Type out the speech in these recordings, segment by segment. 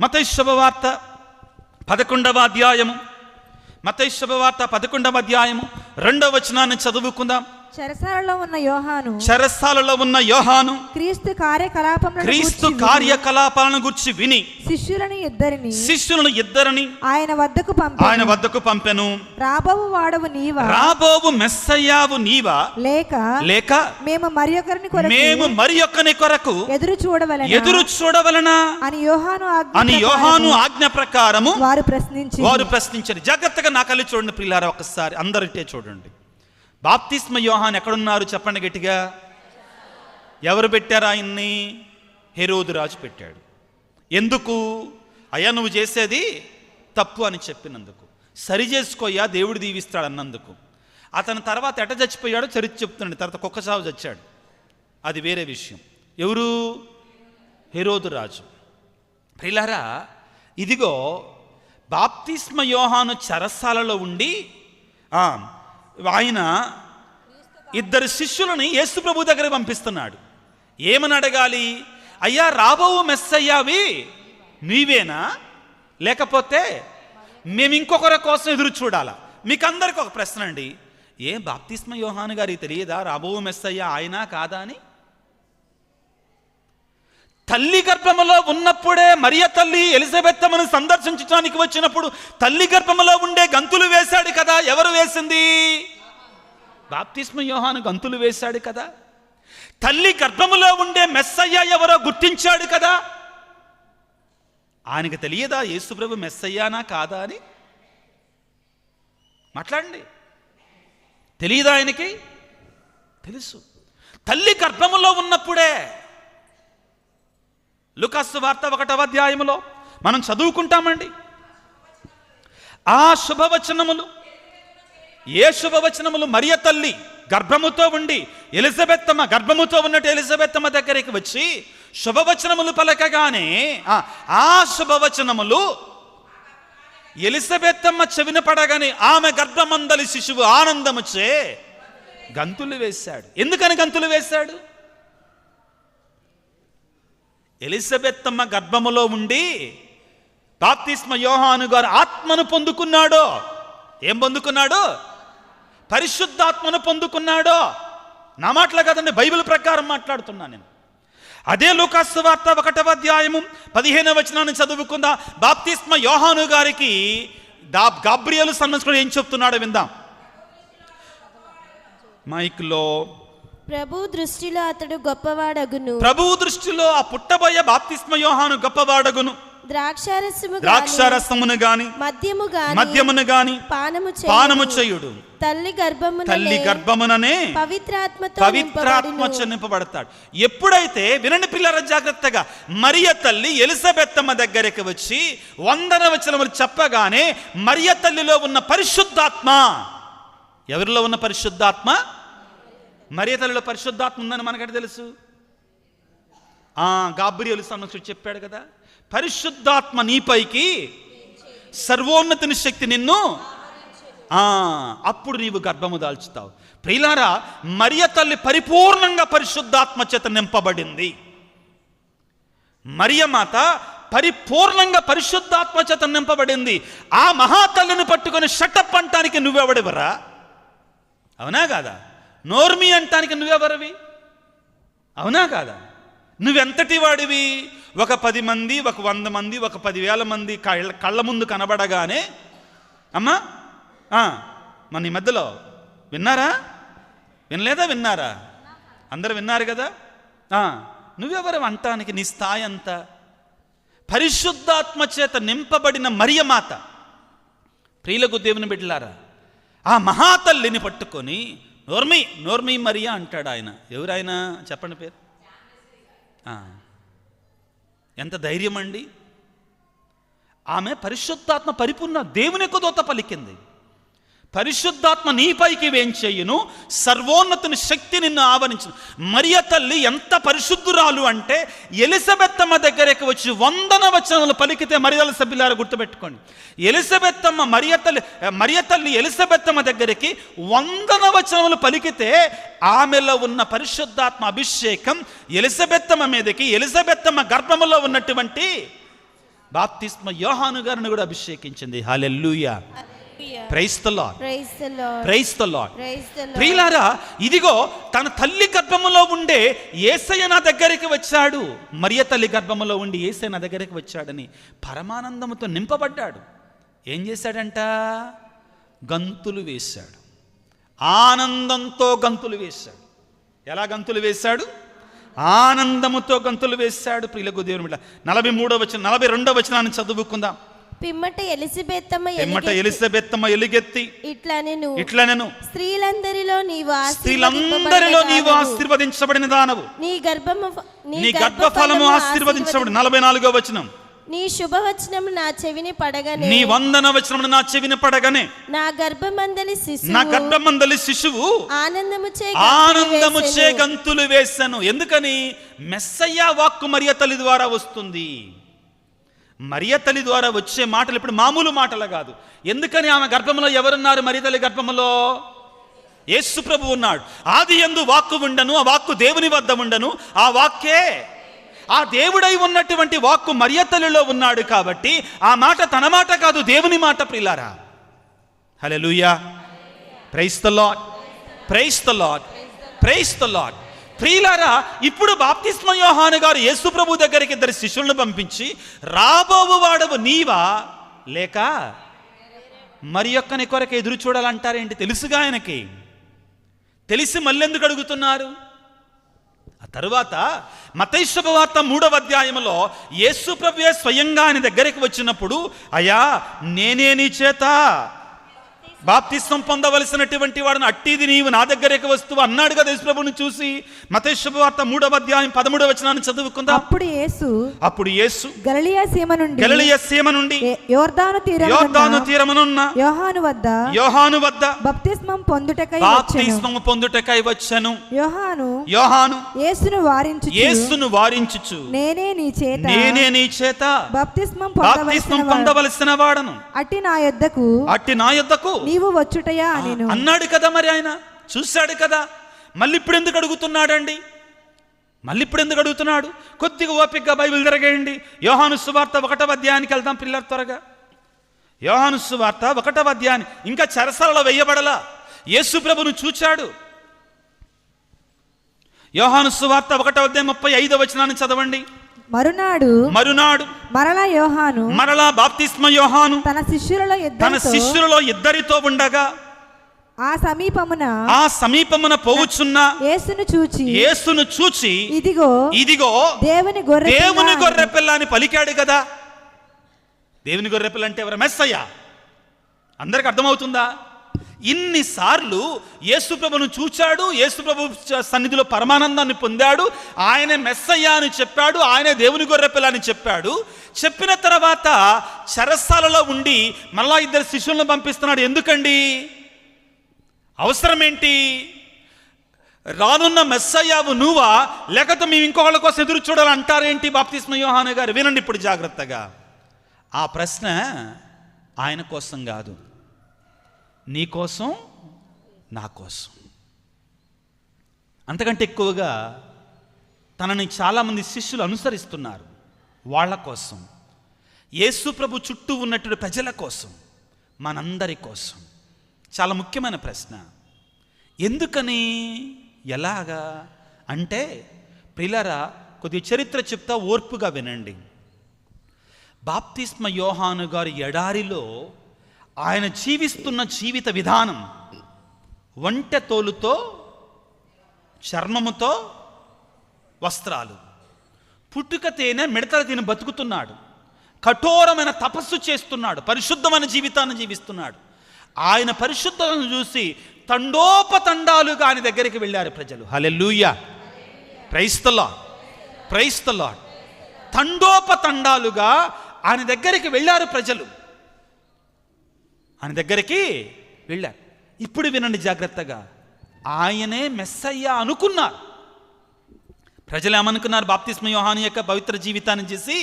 మత్తయి శుభవార్త 11వ అధ్యాయము, మత్తయి శుభవార్త 11వ అధ్యాయము 2వ వచనాన్ని చదువుకుందాం. చెరసాలలో ఉన్న యోహాను క్రీస్తు కార్యకలాపాలను గురించి విని శిష్యులను ఇద్దరిని ఆయన వద్దకు పంపెను. రాబోవు మెస్సయ్యావు నీవా, లేక మేము మరియొకని కొరకు ఎదురు చూడవలనా అని యోహాను ఆజ్ఞ ప్రకారము వారు ప్రశ్నించారు. జాగ్రత్తగా నా కళ్ళు చూడండి ప్రియులారా, ఒకసారి అందరిటే చూడండి. బాప్తిస్మ యోహాను ఎక్కడున్నారు చెప్పండి గట్టిగా. ఎవరు పెట్టారు ఆయన్ని? హెరోదు రాజు పెట్టాడు. ఎందుకు? అయ్యా నువ్వు చేసేది తప్పు అని చెప్పినందుకు, సరి చేసుకోయ్యా దేవుడు దీవిస్తాడు అన్నందుకు. అతని తర్వాత ఎట చచ్చిపోయాడో చరిత్ర చెప్తున్నాడు. తర్వాత కుక్క సాగు చచ్చాడు, అది వేరే విషయం. ఎవరు? హెరోదు రాజు. ప్రియులారా, ఇదిగో బాప్తిస్మ యోహాను చెరసాలలో ఉండి ఆయన ఇద్దరు శిష్యులని యేసు ప్రభు దగ్గర పంపిస్తున్నాడు. ఏమని అడగాలి? అయ్యా రాబో మెస్సయ్యావి నీవేనా, లేకపోతే మేము ఇంకొకరి కోసం ఎదురు చూడాలా? మీకు అందరికి ఒక ప్రశ్న అండి, ఏ బాప్తిస్మ యోహాను గారికి తెలియదా రాబో మెస్సయ్య ఆయన కాదా అని? తల్లి గర్భములో ఉన్నప్పుడే మరియ తల్లి ఎలిజబెత్తమ్మను సందర్శించడానికి వచ్చినప్పుడు తల్లి గర్భములో ఉండే గంతులు వేశాడు కదా. ఎవరు వేసింది? బాప్తిస్మ యోహాను గంతులు వేశాడు కదా. తల్లి గర్భములో ఉండే మెస్సయ్య ఎవరో గుర్తించాడు కదా. ఆయనకు తెలియదా యేసుప్రభు మెస్సయ్యానా కాదా అని? మాట్లాడండి. తెలియదా ఆయనకి? తెలుసు. తల్లి గర్భములో ఉన్నప్పుడే లూకాసు వార్త 1వ అధ్యాయములో మనం చదువుకుంటామండి. ఆ శుభవచనములు, ఏ శుభవచనములు? మరియ తల్లి గర్భముతో ఉండి ఎలిజబెత్తమ్మ గర్భముతో ఉన్నట్టు ఎలిజబెత్తమ్మ దగ్గరికి వచ్చి శుభవచనములు పలకగానే ఆ శుభవచనములు ఎలిజబెత్తమ్మ చెవిన పడగానే ఆమె గర్భమందలి శిశువు ఆనందముచే గంతులు వేశాడు. ఎందుకని గంతులు వేశాడు? ఎలిజబెత్తమ్మ గర్భములో ఉండి బాప్తిస్మ యోహాను గారు ఆత్మను పొందుకున్నాడో. ఏం పొందుకున్నాడు? పరిశుద్ధాత్మను పొందుకున్నాడో. నా మాటలు కదండి, బైబిల్ ప్రకారం మాట్లాడుతున్నాను నేను. అదే లూకాసు వార్త 1వ అధ్యాయము 15వ వచనాన్ని చదువుకుందా. బాప్తిస్మ యోహాను గారికి గాబ్రియేలు సంబంధించిన ఏం చెప్తున్నాడో విందాం. మైక్లో ప్రభు దృష్టిలో అతడు గొప్పవాడగును. ప్రభు దృష్టిలో ఆ పుట్టబోయే బాప్తిస్మ యోహాను గొప్పవాడగును. ద్రాక్షారసమును గాని మద్యమును గాని పానము చేయుడు. తల్లి గర్భముననే పవిత్రాత్మ నింపబడతాడు. ఎప్పుడైతే, వినండి పిల్లల జాగ్రత్తగా, మరియ తల్లి ఎలిజబెత్తమ్మ దగ్గరికి వచ్చి వందనవచనములు చెప్పగానే మరియ తల్లిలో ఉన్న పరిశుద్ధాత్మ, ఎవరిలో ఉన్న పరిశుద్ధాత్మ? మరియ తల్లిలో పరిశుద్ధాత్మ ఉందని మనకంటే తెలుసు. గాబ్రియేలు సంబంధించి చెప్పాడు కదా, పరిశుద్ధాత్మ నీపైకి సర్వోన్నతిని శక్తి నిన్ను అప్పుడు నీవు గర్భము దాల్చుతావు. ప్రియులారా, మరియ తల్లి పరిపూర్ణంగా పరిశుద్ధాత్మ చేత నింపబడింది. మరియమాత పరిపూర్ణంగా పరిశుద్ధాత్మ చేత నింపబడింది. ఆ మహాతల్లిని పట్టుకొని షటప్ అంటానికి నువ్వెవడివరా? అవునా కాదా? నోర్మి అంటానికి నువ్వెవరివి? అవునా కాదా? నువ్వెంతటి వాడివి? ఒక 10 మంది, ఒక 100 మంది, ఒక 10,000 మంది కళ్ళ ముందు కనబడగానే అమ్మా మన ఈ మధ్యలో విన్నారా? వినలేదా? విన్నారా? అందరూ విన్నారు కదా. నువ్వెవరు అంటానికి? నీ స్థాయి అంతా పరిశుద్ధాత్మ చేత నింపబడిన మరియమాత. ప్రియులకు దేవుని బిడ్డలారా, ఆ మహాతల్లిని పట్టుకొని నోర్మి మరియా అంటాడు ఆయన. ఎవరైనా చెప్పండి పేరు. ఎంత ధైర్యం అండి! ఆమె పరిశుద్ధాత్మ పరిపూర్ణ దేవుని యొక్క దూత పలికింది. పరిశుద్ధాత్మ నీపైకి వేంచేయును, సర్వోన్నతుని శక్తి నిన్ను ఆవరించును. మరియ తల్లి ఎంత పరిశుద్ధురాలు అంటే, ఎలిజబెత్తమ్మ దగ్గరికి వచ్చి వందనవచనములు పలికితే, మరియల సభ్యులారా గుర్తుపెట్టుకోండి, మరియ తల్లి ఎలిజబెత్తమ్మ దగ్గరికి వందనవచనములు పలికితే ఆమెలో ఉన్న పరిశుద్ధాత్మ అభిషేకం ఎలిజబెత్తమ్మ మీదకి, ఎలిజబెత్తమ్మ గర్భములో ఉన్నటువంటి బాప్తిస్మ యోహాను గారిని కూడా అభిషేకించింది. Hallelujah, praise the Lord, praise the Lord. ప్రియులారా, ఇదిగో తన తల్లి గర్భములో ఉండే యేసయ్య నా దగ్గరికి వచ్చాడు, మరియ తల్లి గర్భములో ఉండి యేసయ్య నా దగ్గరికి వచ్చాడని పరమానందముతో నింపబడ్డాడు. ఏం చేశాడంట? గంతులు వేశాడు, ఆనందంతో గంతులు వేశాడు. ఎలా గంతులు వేశాడు? ఆనందముతో గంతులు వేశాడు. ప్రియులకు దేవుని బిడ్డ 42వ వచనాన్ని చదువుకుందాం. పిమ్మట ఎలిజబెత్తమ్మ ఎలుగెత్తి ఇట్లనెను, స్త్రీలందరిలో నీవు ఆశీర్వదించబడిన దానవు, నీ గర్భఫలము ఆశీర్వదించబడి. 44వ వచనం, నీ శుభవచనము నా చెవిని పడగనే, నీ వందన వచనము నా చెవిని పడగనే, నా గర్భమందలి శిశువు ఆనందముచే గంతులు వేసెను. ఎందుకని? మెస్సయ్య వాక్కు మరియ తల్లి ద్వారా వస్తుంది. మరియ తల్లి ద్వారా వచ్చే మాటలు ఇప్పుడు మామూలు మాటలు కాదు. ఎందుకని? ఆమె గర్భంలో ఎవరున్నారు? మరియ తల్లి గర్భంలో యేసు ప్రభు ఉన్నాడు. ఆదియందు వాక్కు ఉండను, ఆ వాక్కు దేవుని వద్ద ఉండను, ఆ వాక్కే ఆ దేవుడై ఉన్నటువంటి వాక్కు మరియ తల్లిలో ఉన్నాడు. కాబట్టి ఆ మాట తన మాట కాదు, దేవుని మాట. ప్రియులారా, hallelujah, praise the Lord, praise the Lord, praise the Lord. ప్రియులారా, ఇప్పుడు బాప్తిస్మ యోహాను గారు యేసు ప్రభు దగ్గరికి 2 శిష్యులను పంపించి, రాబోవు వాడవు నీవా లేక మరి ఒక్కని కొరకు ఎదురు చూడాలంటారేంటి? తెలుసుగా ఆయనకి. తెలిసి మళ్ళెందుకు అడుగుతున్నారు? ఆ తరువాత మత్తయి శుభవార్త 3వ అధ్యాయంలో యేసు ప్రభువే స్వయంగా ఆయన దగ్గరికి వచ్చినప్పుడు, అయ్యా నేనే నీ చేత బాప్తిస్మం పొందవలసినటువంటి వాడిని, అట్టిది నీవు నా దగ్గరికి వస్తువు అన్నాడు కదా యేసు ప్రభువుని చూసి. మత్తయి శుభవార్త 3వ అధ్యాయం 13వ వచనాన్ని చదువుకుందాం. అప్పుడు యేసు గలిలయ సీమ నుండి యోర్దాను తీరమునున్న యోహాను వద్ద బాప్తిస్మం పొందుటకై వచ్చెను. యోహాను యేసును వారించుచు, నేనే నీ చేత బాప్తిస్మం పొందవలసిన వాడను, అట్టి నా యొద్దకు నీవు వచ్చుటయా అన్నాడు కదా. మరి ఆయన చూశాడు కదా. మళ్ళీ ఇప్పుడు ఎందుకు అడుగుతున్నాడండి? కొద్దిగా ఓపికగా బైబిల్ తిరగేయండి. యోహాను సువార్త 1వ అధ్యాయానికి వెళ్దాం పిల్లలు, త్వరగా. యోహాను సువార్త 1వ అధ్యాయం. ఇంకా చెరసాలలో వేయబడలా, యేసు ప్రభును చూచాడు. యోహాను సువార్త 1వ అధ్యాయం 35వ వచనాన్ని చదవండి. మరునాడు మరలా బాప్తిస్మ యోహాను తన శిష్యులలో ఇద్దరితో ఉండగా ఆ సమీపమున పోవుచున్న యేసును చూచి ఇదిగో దేవుని గొర్రె పిల్ల అని పలికాడు కదా. దేవుని గొర్రె పిల్ల అంటే ఎవరు? మెస్సయ్య. అందరికి అర్థమవుతుందా? ఇన్నిసార్లు యేసు ప్రభును చూచాడు, యేసు ప్రభు సన్నిధిలో పరమానందాన్ని పొందాడు, ఆయన మెస్సయ్య అని చెప్పాడు, ఆయన దేవుని గొర్రెపిల్ల అని చెప్పాడు. చెప్పిన తర్వాత చెరసాలలో ఉండి మళ్ళా 2 శిష్యులను పంపిస్తున్నాడు. ఎందుకండి? అవసరం ఏంటి? రానున్న మెస్సయ్యావు నువ్వా, లేకపోతే మేము ఇంకొకళ్ళ కోసం ఎదురు చూడాలంటారేంటి బాప్తిస్మ యోహాను గారు? వినండి ఇప్పుడు జాగ్రత్తగా. ఆ ప్రశ్న ఆయన కోసం కాదు, నీ కోసం, నా కోసం. అంతకంటే ఎక్కువగా తనని చాలామంది శిష్యులు అనుసరిస్తున్నారు, వాళ్ళ కోసం. యేసు ప్రభు చుట్టూ ఉన్నటువంటి ప్రజల కోసం, మనందరి కోసం. చాలా ముఖ్యమైన ప్రశ్న. ఎందుకని? ఎలాగా అంటే, ప్రియులారా కొద్దిగా చరిత్ర చెప్తా, ఓర్పుగా వినండి. బాప్తిస్మ యోహాను గారు ఎడారిలో ఆయన జీవిస్తున్న జీవిత విధానం ఒంటె తోలుతో, చర్మముతో వస్త్రాలు, పుట్టుక తేనె మిడతలు తిని బతుకుతున్నాడు. కఠోరమైన తపస్సు చేస్తున్నాడు, పరిశుద్ధమైన జీవితాన్ని జీవిస్తున్నాడు. ఆయన పరిశుద్ధతను చూసి తండోపతండాలుగా ఆయన దగ్గరికి వెళ్ళారు ప్రజలు. Hallelujah, praise the Lord, praise the Lord. తండోపతండాలుగా ఆయన దగ్గరికి వెళ్ళారు ప్రజలు, ఆయన దగ్గరికి వెళ్ళారు. ఇప్పుడు వినండి జాగ్రత్తగా. ఆయనే మెస్సయ్య అనుకున్నారు ప్రజలు. ఏమనుకున్నారు? బాప్తిస్మ యోహాను యొక్క పవిత్ర జీవితాన్ని చేసి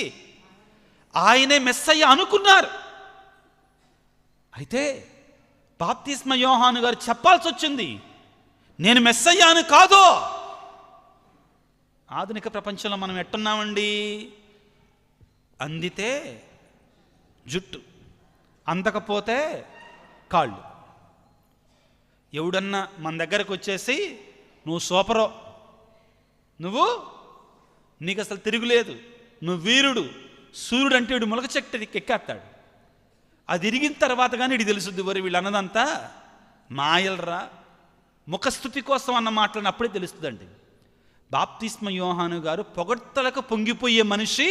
ఆయనే మెస్సయ్య అనుకున్నారు. అయితే బాప్తిస్మ యోహాను గారు చెప్పాల్సి వచ్చింది, నేను మెస్సయ్యాను కాదు. ఆధునిక ప్రపంచంలో మనం ఎట్టున్నామండి? అందితే జుట్టు, అందకపోతే కాళ్ళు. ఎవడన్నా మన దగ్గరకు వచ్చేసి నువ్వు సూపరో, నీకు అసలు తిరుగులేదు, నువ్వు వీరుడు, సూర్యుడు అంటే వీడు మొలక చెట్టు ఎక్కేస్తాడు. అది ఇరిగిన తర్వాత కానీ ఇది తెలుసుద్ది, వరి వీళ్ళు అన్నదంతా మాయలరా, ముఖస్థుతి కోసం అన్న మాటలను అప్పుడే తెలుస్తుందండి. బాప్తిస్మ యోహాను గారు పొగడ్తలకు పొంగిపోయే మనిషి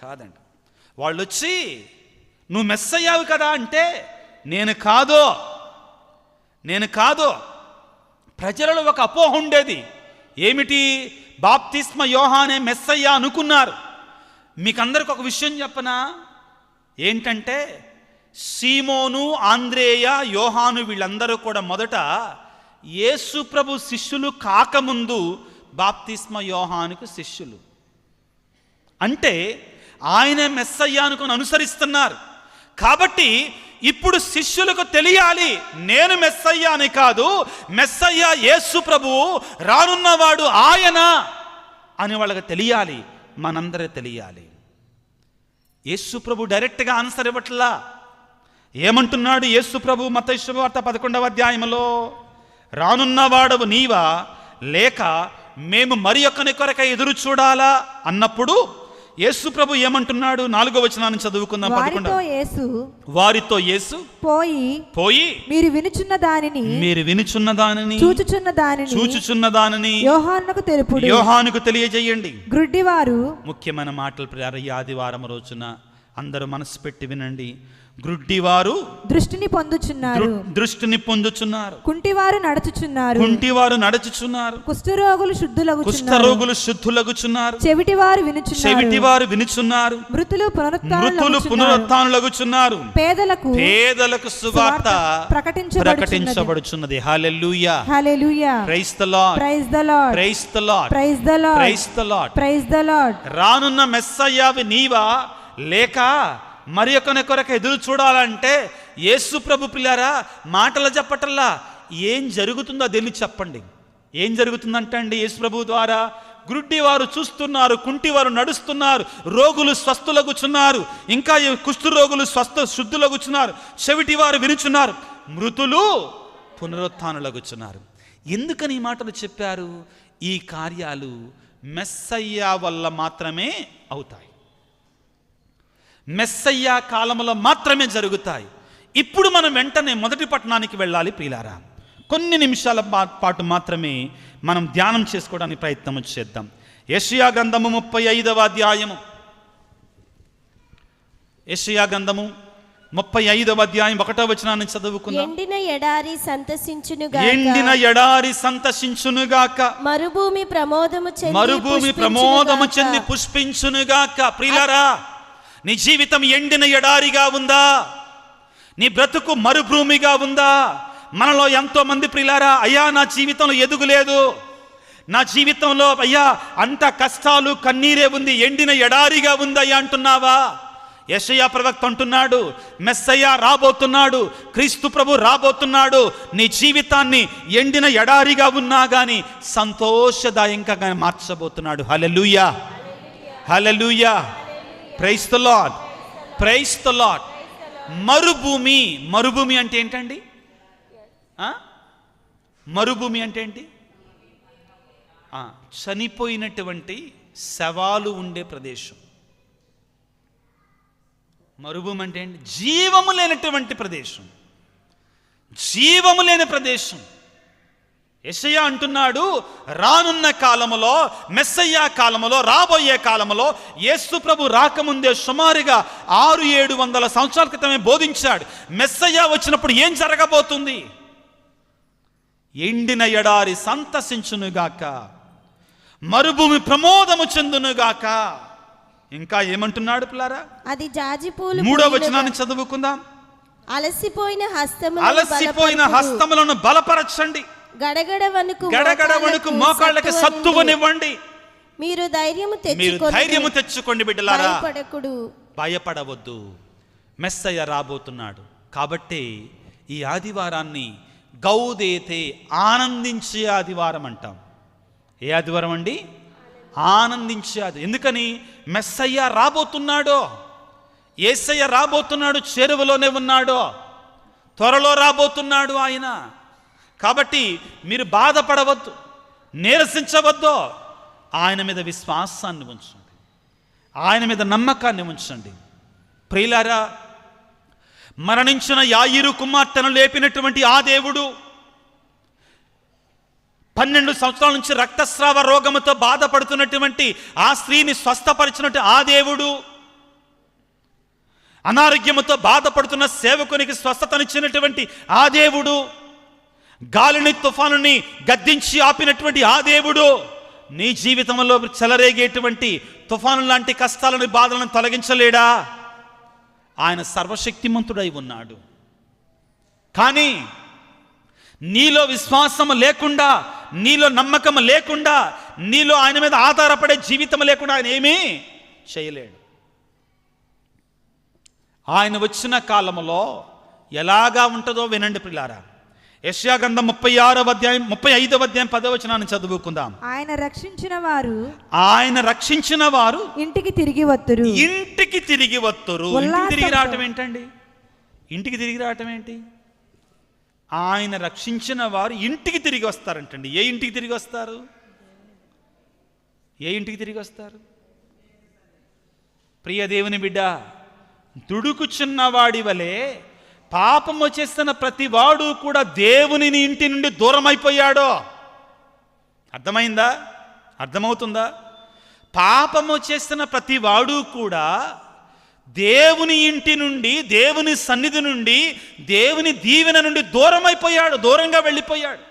కాదండి. వాళ్ళు వచ్చి నువ్వు మెస్సయ్యావు కదా అంటే నేను కాదో. ప్రజలలో ఒక అపోహ ఉండేది. ఏమిటి? బాప్తిస్మ యోహానే మెస్సయ్య అనుకున్నారు. మీకందరికి ఒక విషయం చెప్పనా? ఏంటంటే సీమోను, ఆంద్రేయ, యోహాను వీళ్ళందరూ కూడా మొదట యేసు ప్రభు శిష్యులు కాకముందు బాప్తిస్మ యోహానుకు శిష్యులు. అంటే ఆయనే మెస్సయ్య అనుకుని అనుసరిస్తున్నారు. కాబట్టి ఇప్పుడు శిష్యులకు తెలియాలి, నేను మెస్సయ్య అని కాదు, మెస్సయ్య యేసు ప్రభువు, రానున్నవాడు ఆయన అని వాళ్ళకి తెలియాలి, మనందరూ తెలియాలి. యేసు ప్రభు డైరెక్ట్గా ఆన్సర్ ఇవ్వట్లా. ఏమంటున్నాడు యేసు ప్రభు? మత్తయి శుభవార్త 11వ అధ్యాయంలో, రానున్నవాడవు నీవా, లేక మేము మరి ఒక్కని కొరకై ఎదురు చూడాలా అన్నప్పుడు యేసు ప్రభు ఏమంటున్నాడు? 4వ వచనాన్ని చదువుకుందాం. వారితో యేసు పోయి మీరు వినుచున్న దానిని చూచుచున్న దానిని యోహానుకు తెలియజేయండి. గ్రుడ్డివారు, ముఖ్యమైన మాటలు ప్రియులారా, ఈ ఆదివారం రోజున అందరూ మనసు పెట్టి వినండి. గ్రుడ్డివారు దృష్టిని పొందుచున్నారు, కుంటివారు నడుచుచున్నారు, కుష్ఠరోగులు శుద్ధులగుచున్నారు, చెవిటివారు వినుచున్నారు, మృతులు పునరుత్థానులగుచున్నారు, పేదలకు సువార్త ప్రకటించబడుచున్నది. Hallelujah, hallelujah, praise the Lord, praise the Lord, praise the Lord, praise the Lord, praise the Lord, praise the Lord. రానున్న మెస్సయ్యావి నీవా, లేక మరి ఒకరి కొరకు ఎదురు చూడాలంటే యేసు ప్రభు పిల్లారా మాటలు చెప్పటల్లా, ఏం జరుగుతుందో అదేమి చెప్పండి. ఏం జరుగుతుందంటే అండి, యేసు ప్రభు ద్వారా గ్రుడ్డివారు చూస్తున్నారు, కుంటివారు నడుస్తున్నారు, రోగులు స్వస్థులగుచున్నారు, ఇంకా కుష్ఠరోగులు శుద్ధులగుచున్నారు, చెవిటివారు వినుచున్నారు, మృతులు పునరుత్థానులగుచున్నారు. ఎందుకని ఈ మాటలు చెప్పారు? ఈ కార్యాలు మెస్సయ్య వల్ల మాత్రమే అవుతాయి, మెస్సయ్య కాలంలో మాత్రమే జరుగుతాయి. ఇప్పుడు మనం వెంటనే మొదటి పట్టణానికి వెళ్ళాలి ప్రియులారా. కొన్ని నిమిషాల పాటు మాత్రమే మనం ధ్యానం చేసుకోవడానికి ప్రయత్నం చేద్దాం. యెషయా గ్రంథము 35వ అధ్యాయము, యెషయా గ్రంథము 35వ అధ్యాయం 1వ వచనాన్ని చదువుకుందాం. ఎండిన ఎడారి సంతసించునుగాక, మరుభూమి ప్రమోదము చెంది పుష్పించునుగాక. ప్రియులారా, నీ జీవితం ఎండిన ఎడారిగా ఉందా? నీ బ్రతుకు మరుభూమిగా ఉందా? మనలో ఎంతో మంది ప్రియులారా, అయ్యా నా జీవితంలో ఎదుగులేదు, నా జీవితంలో అయ్యా అంత కష్టాలు కన్నీరే ఉంది, ఎండిన ఎడారిగా ఉందయ్యా అంటున్నావా? యెషయా ప్రవక్త అంటున్నాడు, మెస్సయ్య రాబోతున్నాడు, క్రీస్తు ప్రభు రాబోతున్నాడు. నీ జీవితాన్ని ఎండిన ఎడారిగా ఉన్నా కానీ సంతోషదాయంగా మార్చబోతున్నాడు. Hallelujah, hallelujah, praise the Lord, praise the Lord. మరుభూమి అంటే ఏంటండి? మరుభూమి అంటే ఏంటి? చనిపోయినటువంటి శవాలు ఉండే ప్రదేశం. మరుభూమి అంటే ఏంటి? జీవము లేనటువంటి ప్రదేశం, జీవము లేని ప్రదేశం. యెషయా అంటున్నాడు, రానున్న కాలములో, మెస్సయ్య కాలములో, రాబోయే కాలములో, యేసు ప్రభు రాకముందే సుమారుగా 600-700 సంవత్సరాల క్రితమే బోధించాడు. మెస్సయ్య వచ్చినప్పుడు ఏం జరగబోతుంది? ఎండిన ఎడారి సంతసించునుగాక, మరుభూమి ప్రమోదము చెందునుగాక. ఇంకా ఏమంటున్నాడు పిల్లారా? అది జాజిపూలు. 3వ వచనాన్ని చదువుకుందాం. అలసిపోయిన హస్తములను బలపరచండి, గడగడ వణుకు మోకాళ్ళకి సత్తువనివ్వండి. మీరు ధైర్యము తెచ్చుకోండి బిడ్డలారా, భయపడవద్దు. మెస్సయ్య రాబోతున్నాడు. కాబట్టి ఈ ఆదివారాన్ని గౌదేతే, ఆనందించే ఆదివారం అంటాం. ఏ ఆదివారం అండి? ఆనందించే ఆది. ఎందుకని? మెస్సయ్య రాబోతున్నాడో. యేసయ్య రాబోతున్నాడు, చేరువలోనే ఉన్నాడు, త్వరలో రాబోతున్నాడు ఆయన. కాబట్టి మీరు బాధపడవద్దు, నీరసించవద్దు. ఆయన మీద విశ్వాసాన్ని ఉంచండి, ఆయన మీద నమ్మకాన్ని ఉంచండి. ప్రియులారా, మరణించిన యాయిరు కుమార్తెను లేపినటువంటి ఆ దేవుడు, 12 సంవత్సరాల నుంచి రక్తస్రావ రోగముతో బాధపడుతున్నటువంటి ఆ స్త్రీని స్వస్థపరిచినట్టు ఆ దేవుడు, అనారోగ్యముతో బాధపడుతున్న సేవకునికి స్వస్థతనిచ్చినటువంటి ఆ దేవుడు, గాలిని తుఫానుని గద్దించి ఆపినటువంటి ఆ దేవుడు, నీ జీవితంలో చెలరేగేటువంటి తుఫాను లాంటి కష్టాలను, బాధలను తొలగించలేడా? ఆయన సర్వశక్తిమంతుడై ఉన్నాడు. కానీ నీలో విశ్వాసం లేకుండా, నీలో నమ్మకం లేకుండా, నీలో ఆయన మీద ఆధారపడే జీవితం లేకుండా ఆయన ఏమీ చేయలేడు. ఆయన వచ్చిన కాలంలో ఎలాగా ఉంటుందో వినండి ప్రియులారా. యెషయా గ్రంథం 36వ అధ్యాయం 35వ అధ్యాయం 10వ వచనాన్ని చదువుకుందాం. ఆయన రక్షించిన వారు ఇంటికి తిరిగి వత్తురు. ఇంటికి తిరిగి వత్తురు. ఇంటికి తిరిగి రావటం ఏంటండి? ఇంటికి తిరిగి రావటం ఏంటి? ఆయన రక్షించిన వారు ఇంటికి తిరిగి వస్తారంటండి. ఏ ఇంటికి తిరిగి వస్తారు? ఏ ఇంటికి తిరిగి వస్తారు? ప్రియ దేవుని బిడ్డ, దుడుకుచున్నవాడి వలె పాపము చేస్తున్న ప్రతి వాడు కూడా దేవుని ఇంటి నుండి దూరం అయిపోయాడో. అర్థమైందా? అర్థమవుతుందా? పాపము చేస్తున్న ప్రతి వాడు కూడా దేవుని ఇంటి నుండి, దేవుని సన్నిధి నుండి, దేవుని దీవెన నుండి దూరం అయిపోయాడు, దూరంగా వెళ్ళిపోయాడు.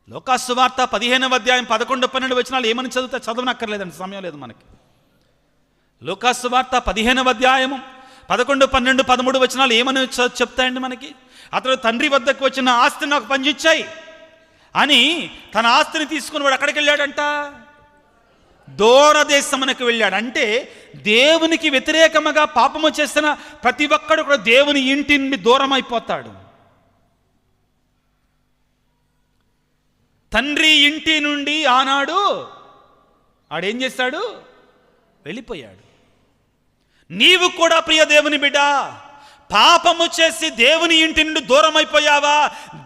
లోకా సువార్త 15వ అధ్యాయం 11, 12 వచనాలు ఏమని చదవనక్కర్లేదండి, సమయం లేదు మనకి. లోకా సువార్త 15వ అధ్యాయము 11, 12, 13 వచనాలు ఏమని చెప్తాయండి మనకి? అతడు తండ్రి వద్దకు వచ్చిన ఆస్తిని నాకు పంచిచ్చాయి అని తన ఆస్తిని తీసుకుని వాడు అక్కడికి వెళ్ళాడంట, దూరదేశమునకు వెళ్ళాడు. అంటే దేవునికి వ్యతిరేకముగా పాపము చేసిన ప్రతి ఒక్కడు కూడా దేవుని ఇంటి నుండి దూరం అయిపోతాడు. తండ్రి ఇంటి నుండి ఆనాడు ఆడేం చేశాడు? వెళ్ళిపోయాడు. నీవు కూడా ప్రియ దేవుని బిడ్డ, పాపము చేసి దేవుని ఇంటి నుండి దూరం అయిపోయావా?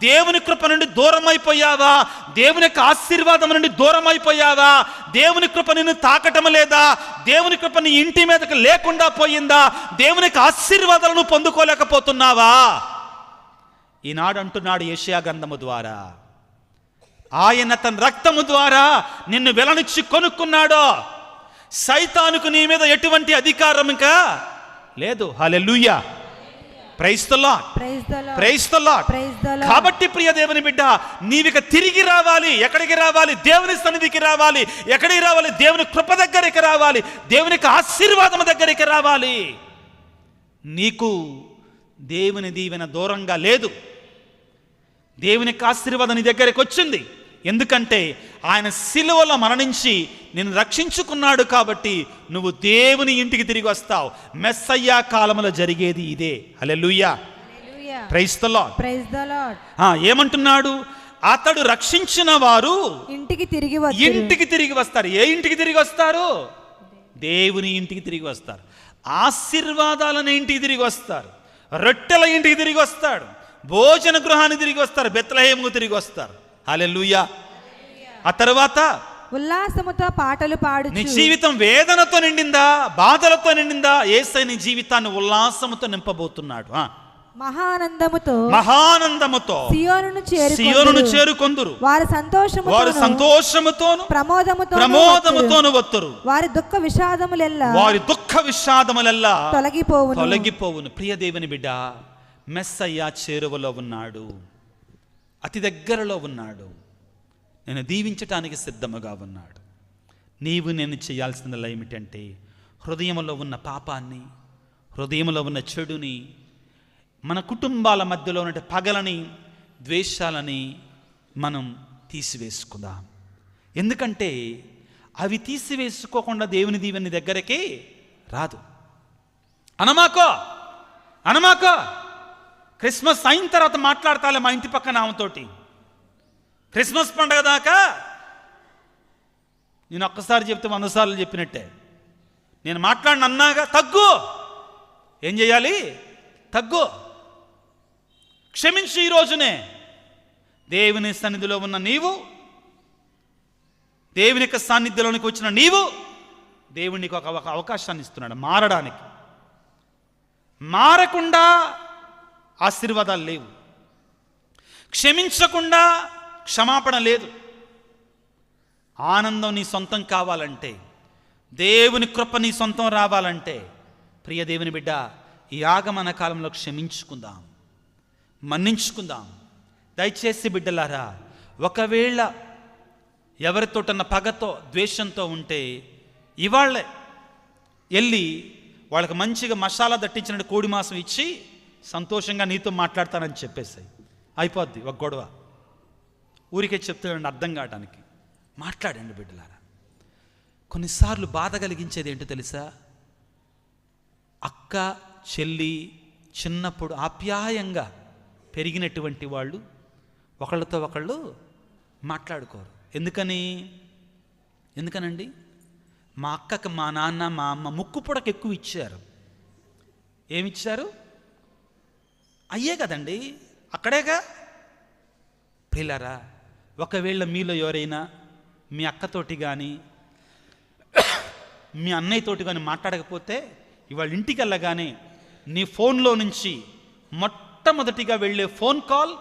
దేవుని కృప నుండి దూరం అయిపోయావా? దేవుని యొక్క ఆశీర్వాదం నుండి దూరం అయిపోయావా? దేవుని కృప నిన్ను తాకటం లేదా? దేవుని కృప నీ ఇంటి మీదకి లేకుండా పోయిందా? దేవుని యొక్క ఆశీర్వాదాలను పొందుకోలేకపోతున్నావా? ఈనాడు అంటున్నాడు యెషయా గ్రంథము ద్వారా, ఆయన తన రక్తము ద్వారా నిన్ను వెలనిచ్చి కొనుక్కున్నాడో. సైతానుకు నీ మీద ఎటువంటి అధికారం ఇంకా లేదు. Hallelujah, praise the Lord, praise the Lord. కాబట్టి ప్రియ దేవుని బిడ్డ, నీవిక తిరిగి రావాలి. ఎక్కడికి రావాలి? దేవుని సన్నిధికి రావాలి. ఎక్కడికి రావాలి? దేవుని కృప దగ్గరికి రావాలి, దేవునికి ఆశీర్వాదం దగ్గరికి రావాలి. నీకు దేవుని దీవెన దూరంగా లేదు, దేవుని ఆశీర్వాదం నీ దగ్గరికి వచ్చింది. ఎందుకంటే ఆయన సిలువలో మరణించి నిన్ను రక్షించుకున్నాడు. కాబట్టి నువ్వు దేవుని ఇంటికి తిరిగి వస్తావు. మెస్సయ్య కాలంలో జరిగేది ఇదే. Hallelujah, praise the Lord, praise the Lord. ఏమంటున్నాడు? అతడు రక్షించిన వారు ఇంటికి తిరిగి వస్తారు. ఏ ఇంటికి తిరిగి వస్తారు? దేవుని ఇంటికి తిరిగి వస్తారు. ఆశీర్వాదాలను ఇంటికి తిరిగి వస్తారు. రొట్టెల ఇంటికి తిరిగి వస్తాడు. భోజన గృహానికి తిరిగి వస్తారు. బెత్లెహేముకు తిరిగి వస్తారు. హల్లెలూయా. ఆ తర్వాత ఉల్లాసముతో పాటలు పాడు. నీ జీవితం వేదనతో నిండిందా? బాధలతో నిండిందా? యేసయ్య నీ జీవితాన్ని ఉల్లాసముతో నింపబోతున్నాడు. మహానందముతో సియోనును చేరుకొందురు. వారు సంతోషముతోను ప్రమోదముతోను వత్తురు. వారి దుఃఖ విషాదములెల్లా తొలగిపోవును. ప్రియ దేవుని బిడ్డ, మెస్సయ్య చేరువలో ఉన్నాడు, అతి దగ్గరలో ఉన్నాడు, నేను దీవించటానికి సిద్ధముగా ఉన్నాడు. నీవు నేను చేయాల్సిందల్లా ఏమిటంటే, హృదయంలో ఉన్న పాపాన్ని, హృదయంలో ఉన్న చెడుని, మన కుటుంబాల మధ్యలో ఉన్న పగలని, ద్వేషాలని మనం తీసివేసుకుందాం. ఎందుకంటే అవి తీసివేసుకోకుండా దేవుని దీవెని దగ్గరికి రాదు. అనమాకో క్రిస్మస్ అయిన తర్వాత మాట్లాడతాలే మా ఇంటి పక్కన ఆమెతోటి. క్రిస్మస్ పండుగ దాకా నేను ఒక్కసారి చెప్తే 100 సార్లు చెప్పినట్టే. నేను మాట్లాడిన అన్నాగా, ఏం చేయాలి? తగ్గు, క్షమించు. ఈ రోజునే దేవుని సన్నిధిలో ఉన్న నీవు, దేవుని యొక్క సాన్నిధ్యంలోనికి వచ్చిన నీవు, దేవునికి ఒక అవకాశాన్ని ఇస్తున్నాడు మారడానికి. మారకుండా ఆశీర్వాదాలు లేవు, క్షమించకుండా క్షమాపణ లేదు. ఆనందం నీ సొంతం కావాలంటే, దేవుని కృప నీ సొంతం రావాలంటే, ప్రియ దేవుని బిడ్డ, ఈ ఆగమన కాలంలో క్షమించుకుందాం, మన్నించుకుందాం. దయచేసి బిడ్డలారా, ఒకవేళ ఎవరితోటన్న పగతో ద్వేషంతో ఉంటే ఇవాళ్ళే వెళ్ళి వాళ్ళకి మంచిగా మసాలా దట్టించినట్టు కోడి మాంసం ఇచ్చి సంతోషంగా నీతో మాట్లాడతానని చెప్పేసాయి, అయిపోద్ది ఒక గొడవ. ఊరికే చెప్తాడండి అర్థం కావడానికి. మాట్లాడండి బిడ్డలారా. కొన్నిసార్లు బాధ కలిగించేది ఏంటో తెలుసా? అక్క చెల్లి చిన్నప్పుడు ఆప్యాయంగా పెరిగినటువంటి వాళ్ళు ఒకళ్ళతో ఒకళ్ళు మాట్లాడుకోరు. ఎందుకనండి? మా అక్కకి మా నాన్న మా అమ్మ ముక్కు పొడకు ఎక్కువ ఇచ్చారు. ఏమిచ్చారు? అయ్యే కదండి, అక్కడేగా. ప్రియులారా, ఒకవేళ మీలో ఎవరైనా మీ అక్కతోటి కానీ మీ అన్నయ్యతోటి కానీ మాట్లాడకపోతే, ఇవాళ ఇంటికి వెళ్ళగానే నీ ఫోన్లో నుంచి మొట్టమొదటిగా వెళ్ళే ఫోన్ కాల్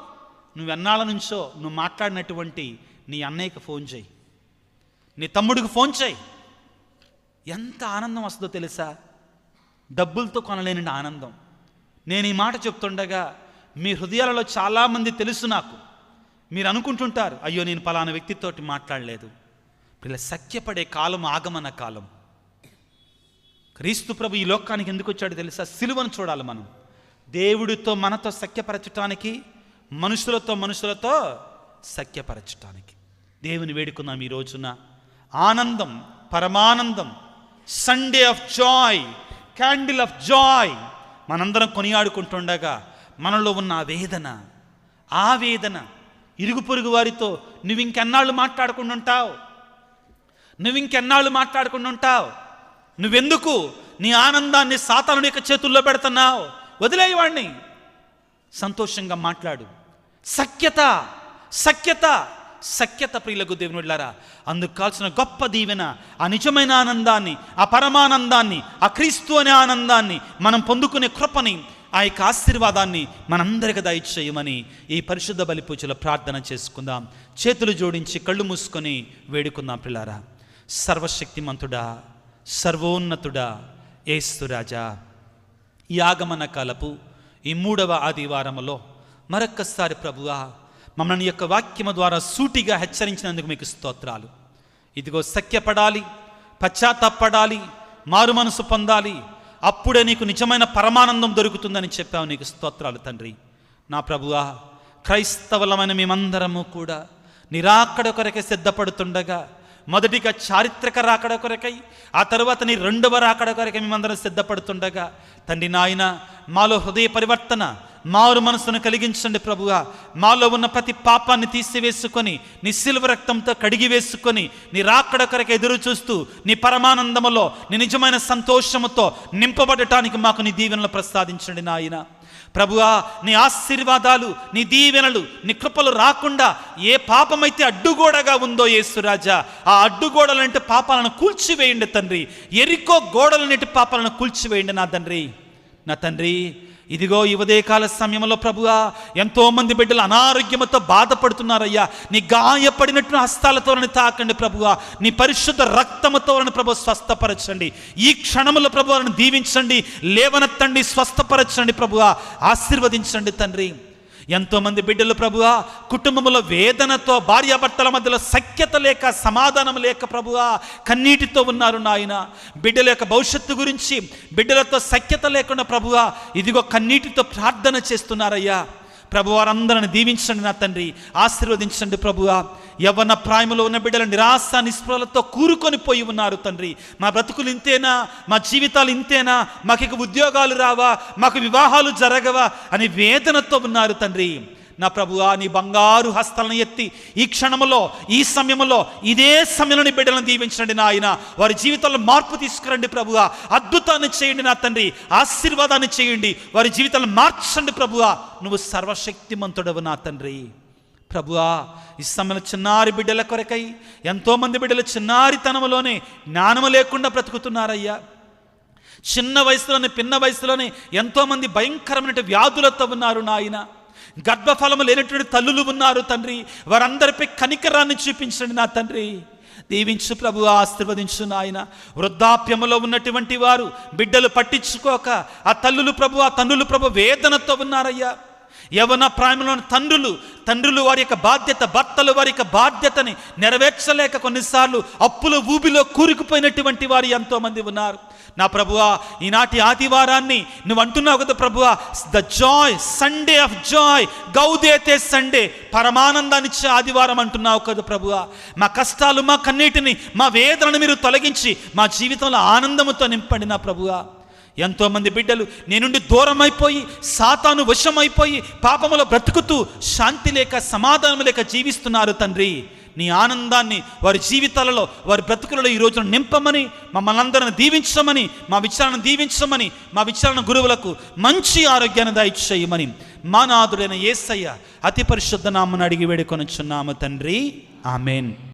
నువ్వెన్నాళ్ళ నుంచో నువ్వు మాట్లాడినటువంటి నీ అన్నయ్యకి ఫోన్ చేయి, నీ తమ్ముడికి ఫోన్ చేయి. ఎంత ఆనందం వస్తుందో తెలుసా? డబ్బులతో కొనలేని ఆనందం. నేను ఈ మాట చెప్తుండగా మీ హృదయాలలో చాలామంది తెలుసు నాకు. మీరు అనుకుంటుంటారు, అయ్యో నేను పలానా వ్యక్తితోటి మాట్లాడలేదు. ఇలా సఖ్యపడే కాలం ఆగమన కాలం. క్రీస్తు ప్రభు ఈ లోకానికి ఎందుకు వచ్చాడో తెలుసా? సిలువను చూడాలి మనం. దేవుడితో మనతో సఖ్యపరచటానికి, మనుషులతో సఖ్యపరచటానికి. దేవుని వేడుకున్నాం ఈ రోజున. ఆనందం, పరమానందం, Sunday of Joy, candle of Joy మనందరం కొనియాడుకుంటుండగా మనలో ఉన్న ఆ వేదన ఇరుగు పొరుగు వారితో నువ్వు ఇంకెన్నాళ్ళు మాట్లాడకుండా ఉంటావు? నువ్వెందుకు నీ ఆనందాన్ని సాతానుడి యొక్క చేతుల్లో పెడుతున్నావు? వదిలేయవాడిని. సంతోషంగా మాట్లాడు. సఖ్యత ప్రియులకు దేవుని బిడ్డలారా, అందుకు కాల్సిన గొప్ప దీవెన, ఆ నిజమైన ఆనందాన్ని, ఆ పరమానందాన్ని, ఆ క్రీస్తు అనే ఆనందాన్ని మనం పొందుకునే కృపని, ఆ యొక్క ఆశీర్వాదాన్ని మనందరికీ దయచేయమని ఈ పరిశుద్ధ బలి పూజలో ప్రార్థన చేసుకుందాం. చేతులు జోడించి కళ్ళు మూసుకొని వేడుకుందాం. ప్రియులారా, సర్వశక్తిమంతుడా, సర్వోన్నతుడా, యేసు రాజా, ఈ ఆగమన కాలపు ఈ 3వ ఆదివారములో మరొక్కసారి ప్రభువా మమ్మల్ని యొక్క వాక్యము ద్వారా సూటిగా హెచ్చరించినందుకు మీకు స్తోత్రాలు. ఇదిగో సఖ్యపడాలి, పశ్చాత్తాపడాలి, మారు మనసు పొందాలి, అప్పుడే నీకు నిజమైన పరమానందం దొరుకుతుందని చెప్పావు. నీకు స్తోత్రాలు తండ్రి. నా ప్రభువా, క్రైస్తవులమైన మేమందరము కూడా నిరాకడ కొరకే సిద్ధపడుతుండగా, మొదటిగా చారిత్రక రాకడ కొరకై, ఆ తరువాత నీ 2వ రాకడ కొరకై మేమందరం సిద్ధపడుతుండగా తండ్రి నాయన, మాలో హృదయ పరివర్తన, మారు మనసును కలిగించండి ప్రభువా. మాలో ఉన్న ప్రతి పాపాన్ని తీసివేసుకొని నీ సిలువ రక్తంతో కడిగి వేసుకొని నీ రాకడ కొరకు ఎదురు చూస్తూ నీ పరమానందములో, నీ నిజమైన సంతోషముతో నింపబడటానికి మాకు నీ దీవెనలు ప్రసాదించండి నాయన. ప్రభువా, నీ ఆశీర్వాదాలు, నీ దీవెనలు, నీ కృపలు రాకుండా ఏ పాపమైతే అడ్డుగోడగా ఉందో యేసురాజా, ఆ అడ్డుగోడలంటే పాపాలను కూల్చివేయండి తండ్రి. ఎరికో గోడలన్నిటి పాపాలను కూల్చివేయండి నా తండ్రి. ఇదిగో ఈ ఉదయకాల సమయంలో ప్రభువా, ఎంతోమంది బిడ్డలు అనారోగ్యంతో బాధపడుతున్నారయ్యా. నీ గాయపడినట్టు హస్తాలతో తాకండి ప్రభువా. నీ పరిశుద్ధ రక్తముతో ప్రభు స్వస్థపరచండి. ఈ క్షణములో ప్రభువాలను దీవించండి, లేవనెత్తండి, స్వస్థపరచండి ప్రభువా, ఆశీర్వదించండి తండ్రి. ఎంతోమంది బిడ్డలు ప్రభువా కుటుంబంలో వేదనతో, భార్యాభర్తల మధ్యలో సఖ్యత లేక, సమాధానం లేక ప్రభువా కన్నీటితో ఉన్నారు నాయన. బిడ్డల యొక్క భవిష్యత్తు గురించి బిడ్డలతో సఖ్యత లేకుండా ప్రభువా ఇదిగో కన్నీటితో ప్రార్థన చేస్తున్నారయ్యా. ప్రభు వారందరిని దీవించండి నా తండ్రి, ఆశీర్వదించండి ప్రభువా. యవ్వన ప్రాయములో ఉన్న బిడ్డలు నిరాశ నిస్పృహలతో కూరుకొని పోయి ఉన్నారు తండ్రి. మా బ్రతుకులు ఇంతేనా, మా జీవితాలు ఇంతేనా, మాకు ఇక ఉద్యోగాలు రావా, మాకు వివాహాలు జరగవా అని వేదనతో ఉన్నారు తండ్రి. నా ప్రభువా, నీ బంగారు హస్తాలను ఎత్తి ఈ క్షణములో, ఈ సమయంలో, ఇదే సమయంలో నీ బిడ్డలను దీవించండి నాయన. వారి జీవితంలో మార్పు తీసుకురండి ప్రభువా. అద్భుతాన్ని చేయండి నా తండ్రి, ఆశీర్వాదాన్ని చేయండి. వారి జీవితాలను మార్చండి ప్రభువా. నువ్వు సర్వశక్తిమంతుడవు నా తండ్రి. ప్రభువా, ఈ సమయంలో చిన్నారి బిడ్డల కొరకై ఎంతోమంది బిడ్డలు చిన్నారితనంలోనే జ్ఞానము లేకుండా బ్రతుకుతున్నారయ్యా. చిన్న వయసులోనే, పిన్న వయసులోనే ఎంతోమంది భయంకరమైన వ్యాధులతో ఉన్నారు నాయన. గర్భఫలము లేనటువంటి తల్లులు ఉన్నారు తండ్రి. వారందరిపై కనికరాన్ని చూపించండి నా తండ్రి. దీవించు ప్రభువా, ఆశీర్వదించు నాయన. వృద్ధాప్యములో ఉన్నటువంటి వారు బిడ్డలు పట్టించుకోక ఆ తల్లులు ప్రభు, ఆ తండ్రులు ప్రభు వేదనతో ఉన్నారయ్యా. యవన ప్రాయంలోని తండ్రులు వారి యొక్క బాధ్యత, భర్తలు వారి యొక్క బాధ్యతని నెరవేర్చలేక కొన్నిసార్లు అప్పుల ఊబిలో కూరుకుపోయినటువంటి వారు ఎంతోమంది ఉన్నారు నా ప్రభువా. ఈనాటి ఆదివారాన్ని నువ్వు అంటున్నావు కదా ప్రభువా, the joy, Sunday of joy, Gaudete Sunday, పరమానందాన్ని ఇచ్చే ఆదివారం అంటున్నావు కదా ప్రభువా. మా కష్టాలు, మా కన్నీటిని, మా వేదనను మీరు తొలగించి మా జీవితంలో ఆనందముతో నింపండి నా ప్రభువా. ఎంతోమంది బిడ్డలు నీ నుండి దూరం అయిపోయి, సాతాను వశమైపోయి, పాపములో బ్రతుకుతూ శాంతి లేక, సమాధానం లేక జీవిస్తున్నారు తండ్రి. నీ ఆనందాన్ని వారి జీవితాలలో, వారి బ్రతుకులలో ఈ రోజున నింపమని, మమ్మల్ని అందరిని దీవించమని, మా విచారణ దీవించమని, మా విచారణ గురువులకు మంచి ఆరోగ్యాన్ని దయచేయమని మా నాథుడైన యేసయ్య అతి పరిశుద్ధ నామమున అడిగి వేడుకొనుచున్నాము తండ్రి. ఆమేన్.